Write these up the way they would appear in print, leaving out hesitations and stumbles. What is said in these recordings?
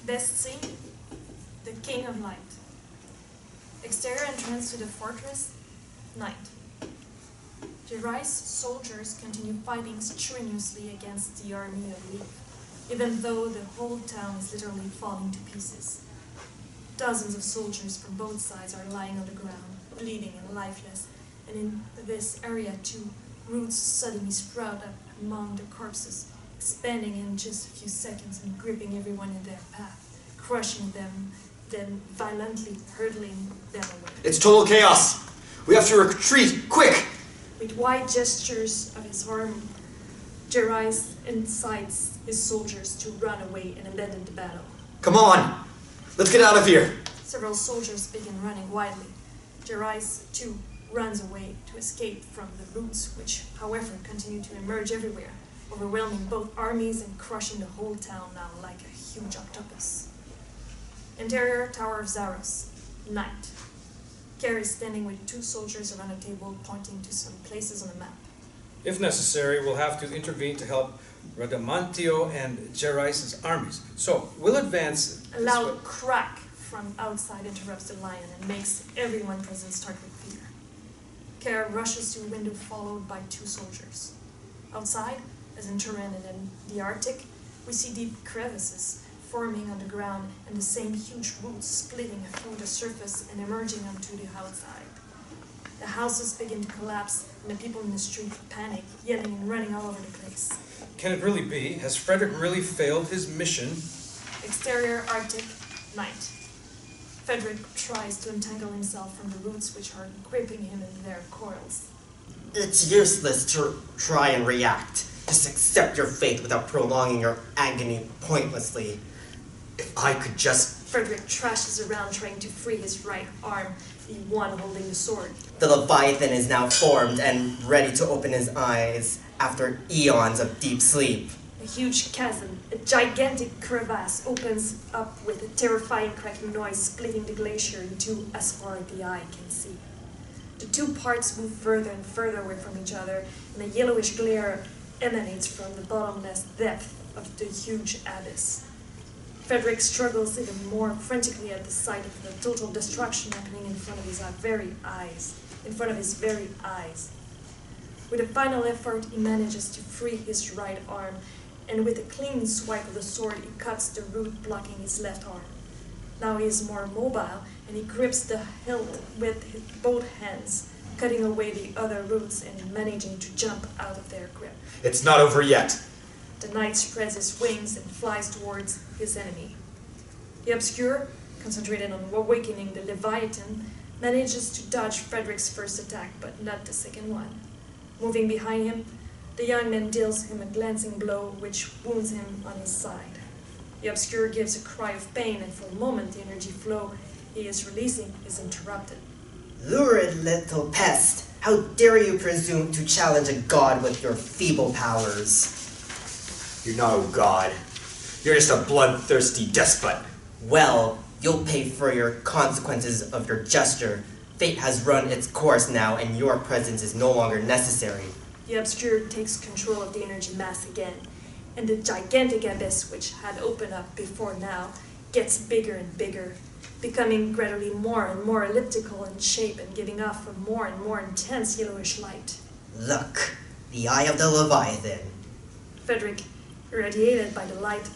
Best scene, the King of Light. Exterior entrance to the fortress, night. Jerai's soldiers continue fighting strenuously against the army of Leaf, even though the whole town is literally falling to pieces. Dozens of soldiers from both sides are lying on the ground, bleeding and lifeless, and in this area too, roots suddenly sprout up among the corpses, expanding in just a few seconds and gripping everyone in their path, crushing them, then violently hurtling them away. It's total chaos! We have to retreat, quick! With wide gestures of his arm, Jerai incites his soldiers to run away and abandon the battle. Come on! Let's get out of here! Several soldiers begin running wildly. Jerai, too, runs away to escape from the Ruhs, which, however, continue to emerge everywhere, overwhelming both armies and crushing the whole town now like a huge octopus. Interior Tower of Zaros, night. Carrie is standing with two soldiers around a table pointing to some places on the map. If necessary, we'll have to intervene to help Radamantio and Jerai's armies. So, we'll advance. A loud crack from outside interrupts the lion and makes everyone present start with fear. Carrie rushes to a window followed by two soldiers. Outside, as in Turin and in the Arctic, we see deep crevices forming on the ground and the same huge roots splitting through the surface and emerging onto the outside. The houses begin to collapse and the people in the street panic, yelling and running all over the place. Can it really be? Has Fedrick really failed his mission? Exterior Arctic, night. Fedrick tries to untangle himself from the roots which are gripping him in their coils. It's useless to try and react. Just accept your fate without prolonging your agony pointlessly. If I could just... Fedrick trashes around trying to free his right arm, the one holding the sword. The Leviathan is now formed and ready to open his eyes after eons of deep sleep. A huge chasm, a gigantic crevasse, opens up with a terrifying cracking noise, splitting the glacier in two as far as the eye can see. The two parts move further and further away from each other, and a yellowish glare emanates from the bottomless depth of the huge abyss. Fedrick struggles even more frantically at the sight of the total destruction happening in front of his very eyes. With a final effort, he manages to free his right arm, and with a clean swipe of the sword, he cuts the root blocking his left arm. Now he is more mobile, and he grips the hilt with both hands, cutting away the other roots and managing to jump out of their grip. It's not over yet. The knight spreads his wings and flies towards his enemy. The Obscure, concentrated on awakening the Leviathan, manages to dodge Fedrick's first attack, but not the second one. Moving behind him, the young man deals him a glancing blow which wounds him on his side. The Obscure gives a cry of pain, and for a moment the energy flow he is releasing is interrupted. Lurid little pest! How dare you presume to challenge a god with your feeble powers? You're no god. You're just a bloodthirsty despot. Well, you'll pay for your consequences of your gesture. Fate has run its course now, and your presence is no longer necessary. The Obscure takes control of the energy mass again, and the gigantic abyss which had opened up before now gets bigger and bigger, becoming gradually more and more elliptical in shape and giving off a more and more intense yellowish light. Look, the eye of the Leviathan. Fedrick, irradiated by the light,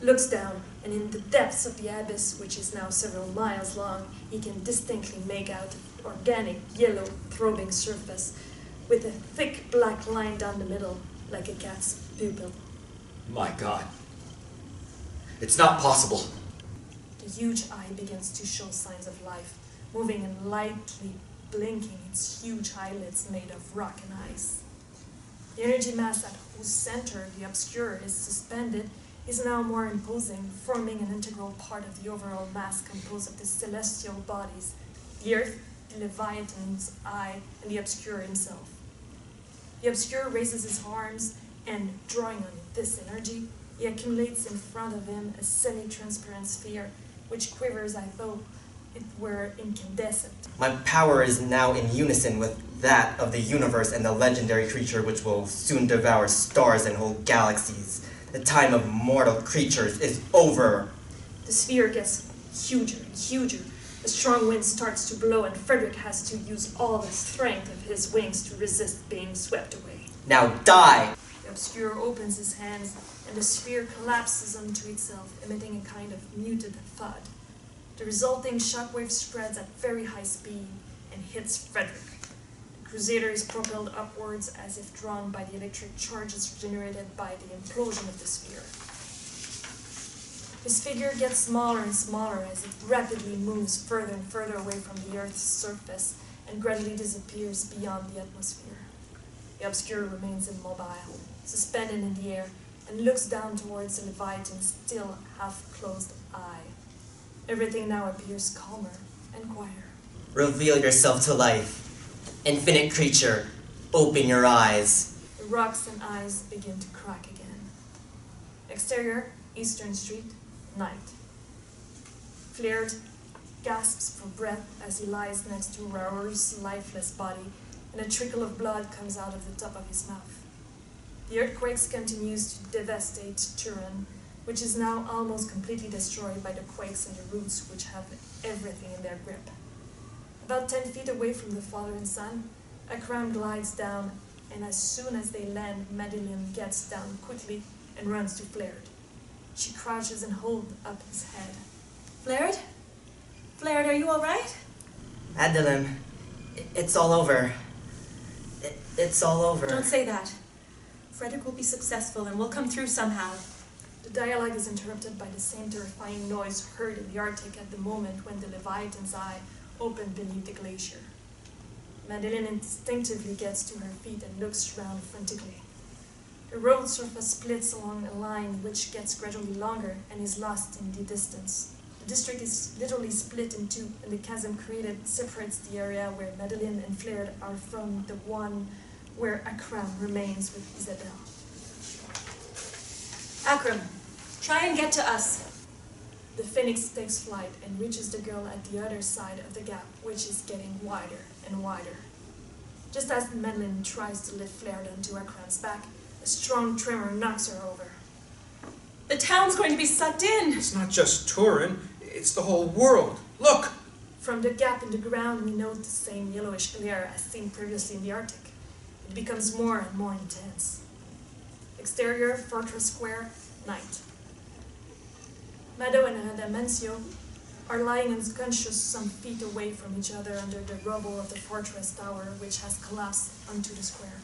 looks down, and in the depths of the abyss, which is now several miles long, he can distinctly make out an organic, yellow, throbbing surface with a thick black line down the middle, like a cat's pupil. My god. It's not possible. The huge eye begins to show signs of life, moving and lightly blinking its huge eyelids made of rock and ice. The energy mass at whose center the Obscure is suspended is now more imposing, forming an integral part of the overall mass composed of the celestial bodies, the Earth, the Leviathan's eye, and the Obscure himself. The Obscure raises his arms, and, drawing on this energy, he accumulates in front of him a semi-transparent sphere, which quivers as though it were incandescent. My power is now in unison with that of the universe and the legendary creature which will soon devour stars and whole galaxies. The time of mortal creatures is over. The The sphere gets huger and huger. A strong wind starts to blow, and Fedrick has to use all the strength of his wings to resist being swept away. Now die! The obscure opens his hands, and the sphere collapses onto itself, emitting a kind of muted thud. The resulting shockwave spreads at very high speed and hits Fedrick. The crusader is propelled upwards as if drawn by the electric charges generated by the implosion of the sphere. His figure gets smaller and smaller as it rapidly moves further and further away from the Earth's surface and gradually disappears beyond the atmosphere. The obscure remains immobile, suspended in the air, and looks down towards the Leviathan's still half-closed eye. Everything now appears calmer and quieter. Reveal yourself to life. Infinite creature, open your eyes. The rocks and eyes begin to crack again. Exterior, Eastern Street, night. Flared gasps for breath as he lies next to Ruhs' lifeless body, and a trickle of blood comes out of the top of his mouth. The earthquakes continues to devastate Turin, which is now almost completely destroyed by the quakes and the roots, which have everything in their grip. About 10 feet away from the father and son, a crown glides down, and as soon as they land, Madilim gets down quickly and runs to Flared. She crouches and holds up his head. Flared? Flared, are you all right? Madilim, it's all over. It's all over. Don't say that. Frederick will be successful and we'll come through somehow. The dialogue is interrupted by the same terrifying noise heard in the Arctic at the moment when the Leviathan's eye opened beneath the glacier. Madilim instinctively gets to her feet and looks around frantically. The road surface splits along a line which gets gradually longer and is lost in the distance. The district is literally split in two, and the chasm created separates the area where Madilim and Flared are from the one where Akram remains with Isabel. Akram, try and get to us. The phoenix takes flight and reaches the girl at the other side of the gap, which is getting wider and wider. Just as Madilim tries to lift Flared onto Akram's back, a strong tremor knocks her over. The town's going to be sucked in. It's not just Turin, it's the whole world. Look! From the gap in the ground, we note the same yellowish glare as seen previously in the Arctic. It becomes more and more intense. Exterior, Fortress Square, night. Mado and Adamancio are lying unconscious some feet away from each other under the rubble of the fortress tower, which has collapsed onto the square.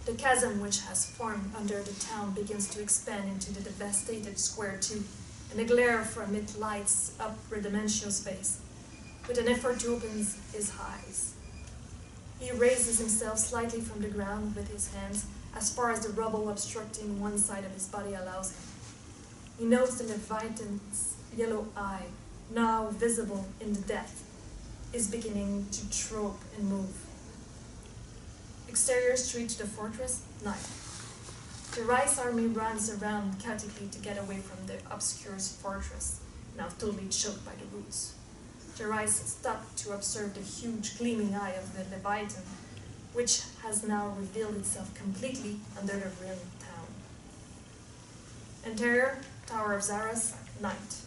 The chasm which has formed under the town begins to expand into the devastated square too, and the glare from it lights up Adamansio's face. With an effort to open his eyes, he raises himself slightly from the ground with his hands, as far as the rubble obstructing one side of his body allows him. He notes the Leviathan's yellow eye, now visible in the depth, is beginning to droop and move. Exterior street to the fortress, night. The Ruhs army runs around chaotically to get away from the obscure fortress, now totally choked by the roots. The Ruhs stop to observe the huge gleaming eye of the Leviathan, which has now revealed itself completely under the ruined town. Interior, Tower of Zaras, night.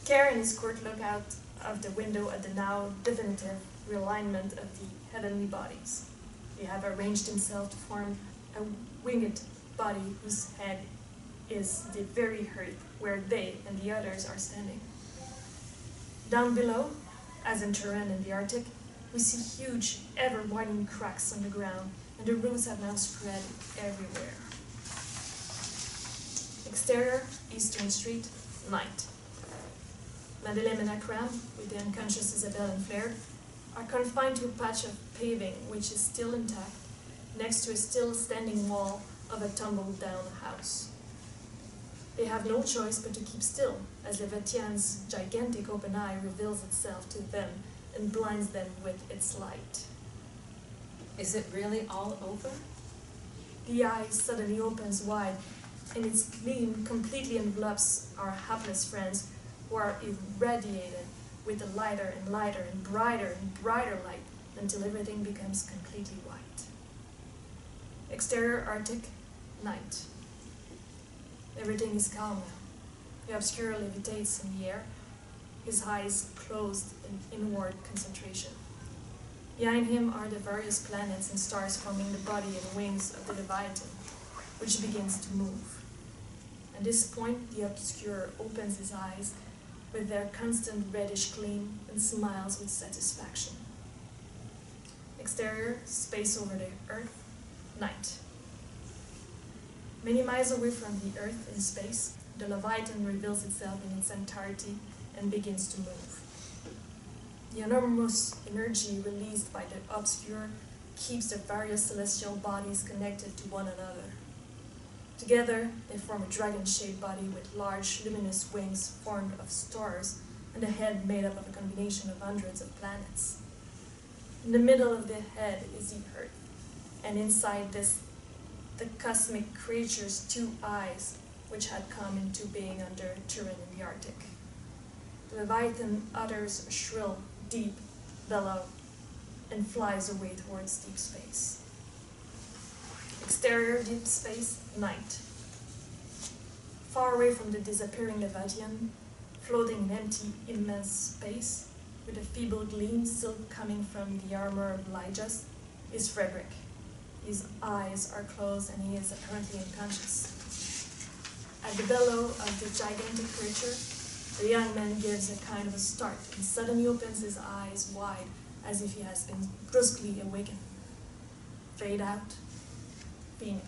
Carrie and his court look out of the window at the now definitive realignment of the heavenly bodies. They have arranged themselves to form a winged body whose head is the very earth where they and the others are standing. Down below, as in Turin and the Arctic, we see huge, ever-widening cracks on the ground, and the roots have now spread everywhere. Exterior, Eastern Street, night. Madilim and Akram, with the unconscious Isabel and Flared, are confined to a patch of paving which is still intact, next to a still standing wall of a tumbled-down house. They have no choice but to keep still, as Leviathan's gigantic open eye reveals itself to them and blinds them with its light. Is it really all over? The eye suddenly opens wide, and its gleam completely envelops our hapless friends, who are irradiated with a lighter and lighter and brighter light until everything becomes completely white. Exterior Arctic, night. Everything is calm now. The obscure levitates in the air, his eyes closed in inward concentration. Behind him are the various planets and stars forming the body and wings of the Leviathan, which begins to move. At this point, the obscure opens his eyes with their constant reddish gleam and smiles with satisfaction. Exterior, space over the Earth, night. Many miles away from the Earth in space, the Leviathan reveals itself in its entirety and begins to move. The enormous energy released by the obscure keeps the various celestial bodies connected to one another. Together, they form a dragon-shaped body with large, luminous wings formed of stars and a head made up of a combination of hundreds of planets. In the middle of the head is the Earth, and inside this, the cosmic creature's two eyes, which had come into being under Turin in the Arctic. The Leviathan utters a shrill, deep bellow and flies away towards deep space. Exterior deep space, night. Far away from the disappearing Leviathan, floating in empty, immense space, with a feeble gleam still coming from the armor of Elijah's, is Fedrick. His eyes are closed and he is apparently unconscious. At the bellow of the gigantic creature, the young man gives a kind of a start and suddenly opens his eyes wide as if he has been brusquely awakened. Fade out, beaming.